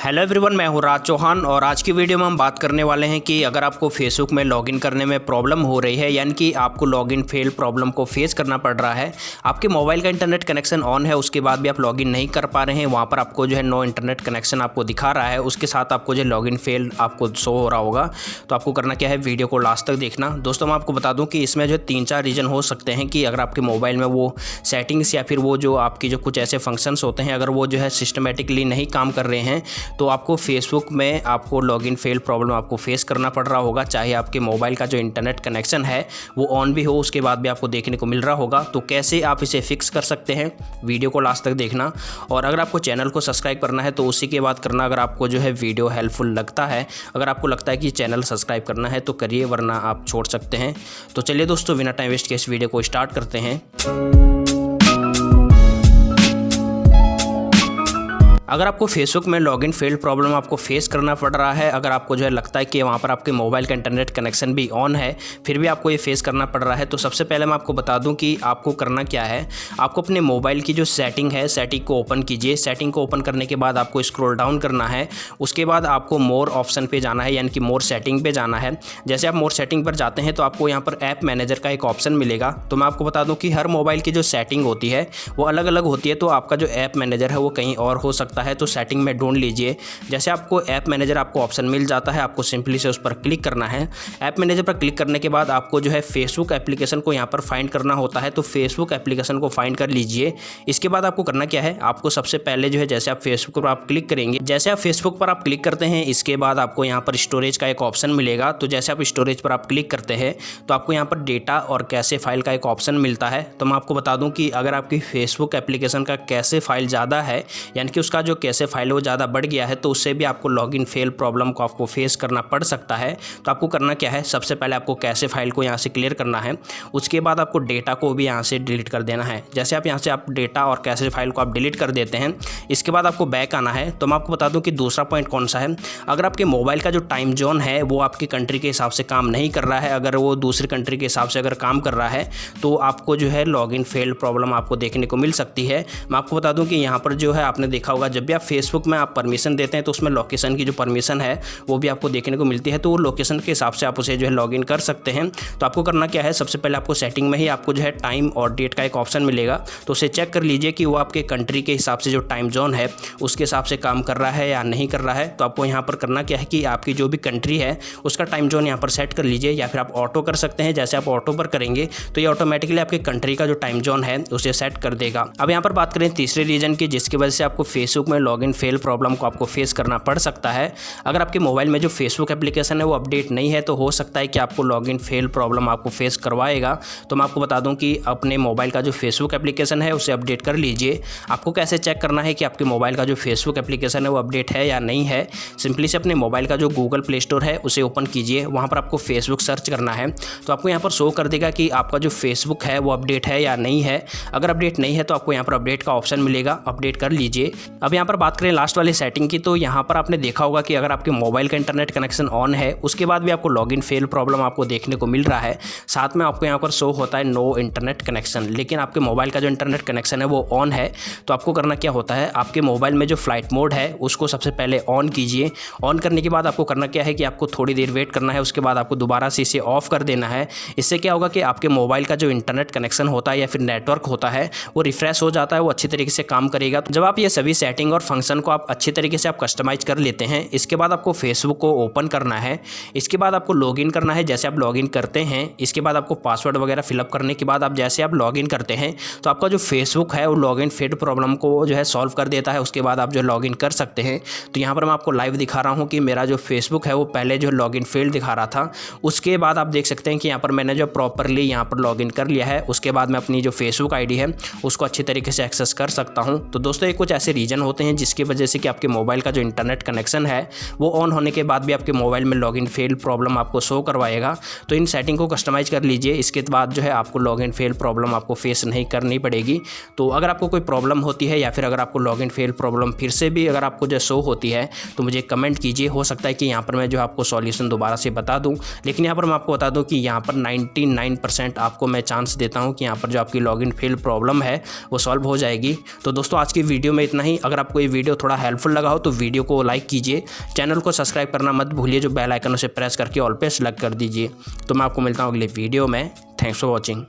Hello everyone, मैं हूं राज चौहान और आज की वीडियो में हम बात करने वाले हैं कि अगर आपको फेसबुक में लॉगिन करने में प्रॉब्लम हो रही है, यानी कि आपको लॉगिन फेल प्रॉब्लम को फेस करना पड़ रहा है, आपके मोबाइल का इंटरनेट कनेक्शन ऑन है, उसके बाद भी आप लॉगिन नहीं कर पा रहे हैं, वहाँ पर आपको जो है नो इंटरनेट कनेक्शन आपको दिखा रहा है, उसके साथ आपको जो लॉगिन फेल आपको शो हो रहा होगा। तो आपको करना क्या है, वीडियो को लास्ट तक देखना। दोस्तों मैं आपको बता दूँ कि इसमें जो 3-4 रीज़न हो सकते हैं कि अगर आपके मोबाइल में वो सेटिंग्स या फिर वो जो आपकी जो कुछ ऐसे फंक्शंस होते हैं, अगर वो जो है सिस्टमेटिकली नहीं काम कर रहे हैं तो आपको फेसबुक में आपको लॉगिन फेल प्रॉब्लम आपको फेस करना पड़ रहा होगा। चाहे आपके मोबाइल का जो इंटरनेट कनेक्शन है वो ऑन भी हो, उसके बाद भी आपको देखने को मिल रहा होगा। तो कैसे आप इसे फिक्स कर सकते हैं, वीडियो को लास्ट तक देखना। और अगर आपको चैनल को सब्सक्राइब करना है तो उसी के बाद करना। अगर आपको जो है वीडियो हेल्पफुल लगता है, अगर आपको लगता है कि चैनल सब्सक्राइब करना है तो करिए, वरना आप छोड़ सकते हैं। तो चलिए दोस्तों, बिना टाइम वेस्ट के इस वीडियो को स्टार्ट करते हैं। अगर आपको फेसबुक में लॉगिन फेल्ड प्रॉब्लम आपको फेस करना पड़ रहा है, अगर आपको जो है लगता है कि वहाँ पर आपके मोबाइल का इंटरनेट कनेक्शन भी ऑन है फिर भी आपको ये फेस करना पड़ रहा है, तो सबसे पहले मैं आपको बता दूं कि आपको करना क्या है। आपको अपने मोबाइल की जो सेटिंग है, सेटिंग को ओपन कीजिए। सेटिंग को ओपन करने के बाद आपको स्क्रॉल डाउन करना है, उसके बाद आपको मोर ऑप्शन पे जाना है, यानी कि मोर सेटिंग पे जाना है। जैसे आप मोर सेटिंग पर जाते हैं तो आपको यहाँ पर ऐप मैनेजर का एक ऑप्शन मिलेगा। तो मैं आपको बता दूँ कि हर मोबाइल की जो सेटिंग होती है वो अलग अलग होती है, तो आपका जो ऐप मैनेजर है वो कहीं और हो सकता है। तो सेटिंग में ढूंढ लीजिए। जैसे आपको ऐप मैनेजर आपको ऑप्शन मिल जाता है, आपको सिंपली से उस पर क्लिक करना है। ऐप मैनेजर पर क्लिक करने के बाद आपको जो है फेसबुक एप्लीकेशन को यहाँ पर फाइंड करना होता है, तो फेसबुक एप्लीकेशन को फाइंड कर लीजिए। इसके बाद आपको करना क्या है, आपको सबसे पहले जो है जैसे आप फेसबुक पर आप क्लिक करेंगे, जैसे आप फेसबुक पर आप क्लिक करते हैं इसके बाद आपको यहाँ पर स्टोरेज का एक ऑप्शन मिलेगा। तो जैसे आप स्टोरेज पर आप क्लिक करते हैं तो आपको यहाँ पर डेटा और कैसे फाइल का एक ऑप्शन मिलता है। तो मैं आपको बता दूँ कि अगर आपकी फेसबुक एप्लीकेशन का कैसे फाइल ज़्यादा है, यानी कि उसका जो कैसे फाइल वो ज़्यादा बढ़ गया है, तो उससे भी आपको लॉगिन फेल प्रॉब्लम को आपको फेस करना पड़ सकता है। तो आपको करना क्या है, सबसे पहले आपको कैसे फाइल को यहाँ से क्लियर करना है, उसके बाद आपको डेटा को भी यहाँ से डिलीट कर देना है। जैसे आप यहाँ से आप डेटा और कैसे फाइल को आप डिलीट कर देते हैं, इसके बाद आपको बैक आना है। तो मैं आपको बता दूं कि दूसरा पॉइंट कौन सा है, अगर आपके मोबाइल का जो टाइम जोन है वो आपकी कंट्री के हिसाब से काम नहीं कर रहा है, अगर वो दूसरी कंट्री के हिसाब से अगर काम कर रहा है तो आपको जो है लॉगिन फेल प्रॉब्लम आपको देखने को मिल सकती है। मैं आपको बता दूँ कि यहाँ पर जो है आपने देखा होगा, जब भी आप फेसबुक में आप परमिशन देते हैं तो उसमें लोकेशन की जो परमिशन है वो भी आपको देखने को मिलती है, तो वो लोकेशन के हिसाब से आप उसे जो है लॉगिन कर सकते हैं। तो आपको करना क्या है, सबसे पहले आपको सेटिंग में ही आपको जो है टाइम और डेट का एक ऑप्शन मिलेगा, तो उसे चेक कर लीजिए कि वो आपके कंट्री के हिसाब से जो टाइम जोन है उसके हिसाब से काम कर रहा है या नहीं कर रहा है। तो आपको यहाँ पर करना क्या है कि आपकी जो भी कंट्री है उसका टाइम जोन यहाँ पर सेट कर लीजिए, या फिर आप ऑटो कर सकते हैं। जैसे आप ऑटो पर करेंगे तो ये ऑटोमेटिकली आपके कंट्री का जो टाइम जोन है उसे सेट कर देगा। अब यहाँ पर बात करें तीसरे रीजन की जिसकी वजह से आपको फेसबुक में लॉगिन फेल प्रॉब्लम को आपको फेस करना पड़ सकता है। अगर आपके मोबाइल में जो फेसबुक एप्लीकेशन है वो अपडेट नहीं है तो हो सकता है कि आपको लॉगिन फेल प्रॉब्लम आपको फेस करवाएगा। तो मैं आपको बता दूं कि अपने मोबाइल का जो फेसबुक एप्लीकेशन है उसे अपडेट कर लीजिए। आपको कैसे चेक करना है कि आपके मोबाइल का जो फेसबुक एप्लीकेशन है वो अपडेट है या नहीं है, सिंपली से अपने मोबाइल का जो गूगल प्ले स्टोर है उसे ओपन कीजिए, वहाँ पर आपको फेसबुक सर्च करना है। तो आपको यहाँ पर शो कर देगा कि आपका जो फेसबुक है वो अपडेट है या नहीं है। अगर अपडेट नहीं है तो आपको यहाँ पर अपडेट का ऑप्शन मिलेगा, अपडेट कर लीजिए। अब यहाँ पर बात करें लास्ट वाली सेटिंग की, तो यहाँ पर आपने देखा होगा कि अगर आपके मोबाइल का इंटरनेट कनेक्शन ऑन है उसके बाद भी आपको लॉगिन फेल प्रॉब्लम आपको देखने को मिल रहा है, साथ में आपको यहाँ पर शो होता है नो इंटरनेट कनेक्शन, लेकिन आपके मोबाइल का जो इंटरनेट कनेक्शन है वो ऑन है। तो आपको करना क्या होता है, आपके मोबाइल में जो फ्लाइट मोड है उसको सबसे पहले ऑन कीजिए। ऑन करने के बाद आपको करना क्या है कि आपको थोड़ी देर वेट करना है, उसके बाद आपको दोबारा से इसे ऑफ कर देना है। इससे क्या होगा कि आपके मोबाइल का जो इंटरनेट कनेक्शन होता है या फिर नेटवर्क होता है वो रिफ्रेश हो जाता है, वो अच्छी तरीके से काम करेगा। तो जब आप ये सभी सेटिंग और फंक्शन को आप अच्छी तरीके से आप कस्टमाइज कर लेते हैं, इसके बाद आपको फेसबुक को ओपन करना है, इसके बाद आपको लॉगिन करना है। जैसे आप लॉगिन करते हैं इसके बाद आपको पासवर्ड वगैरह फिलअप करने के बाद आप जैसे आप लॉगिन करते हैं तो आपका जो फेसबुक है वो लॉगिन फेल्ड प्रॉब्लम को जो है सॉल्व कर देता है, उसके बाद आप जो लॉगिन कर सकते हैं। तो यहाँ पर मैं आपको लाइव दिखा रहा हूँ कि मेरा जो फेसबुक है वो पहले जो लॉगिन फेल्ड दिखा रहा था, उसके बाद आप देख सकते हैं कि यहाँ पर मैंने जो प्रॉपरली यहाँ पर लॉगिन कर लिया है, उसके बाद मैं अपनी जो फेसबुक आईडी है उसको अच्छी तरीके से एक्सेस कर सकता हूँ। तो दोस्तों ये कुछ ऐसे रीजन होते हैं जिसकी वजह से कि आपके मोबाइल का जो इंटरनेट कनेक्शन है वो ऑन होने के बाद भी आपके मोबाइल में लॉगिन फेल प्रॉब्लम आपको शो करवाएगा। तो इन सेटिंग को कस्टमाइज कर लीजिए, इसके बाद जो है आपको लॉगिन फेल प्रॉब्लम आपको फेस नहीं करनी पड़ेगी। तो अगर आपको कोई प्रॉब्लम होती है या फिर अगर आपको लॉगिन फेल प्रॉब्लम फिर से भी अगर आपको जो शो होती है तो मुझे कमेंट कीजिए, हो सकता है कि यहाँ पर मैं जो आपको सॉल्यूशन दोबारा से बता दूँ। लेकिन यहाँ पर मैं आपको बता दूँ कि यहाँ पर 99% आपको मैं चांस देता हूँ कि यहाँ पर जो आपकी लॉगिन फेल प्रॉब्लम है वो सॉल्व हो जाएगी। तो दोस्तों आज की वीडियो में इतना ही। अगर आपको ये वीडियो थोड़ा हेल्पफुल लगा हो तो वीडियो को लाइक कीजिए, चैनल को सब्सक्राइब करना मत भूलिए, जो बेल आइकन उसे प्रेस करके ऑल पे सेलेक्ट कर दीजिए। तो मैं आपको मिलता हूँ अगले वीडियो में। Thanks for watching.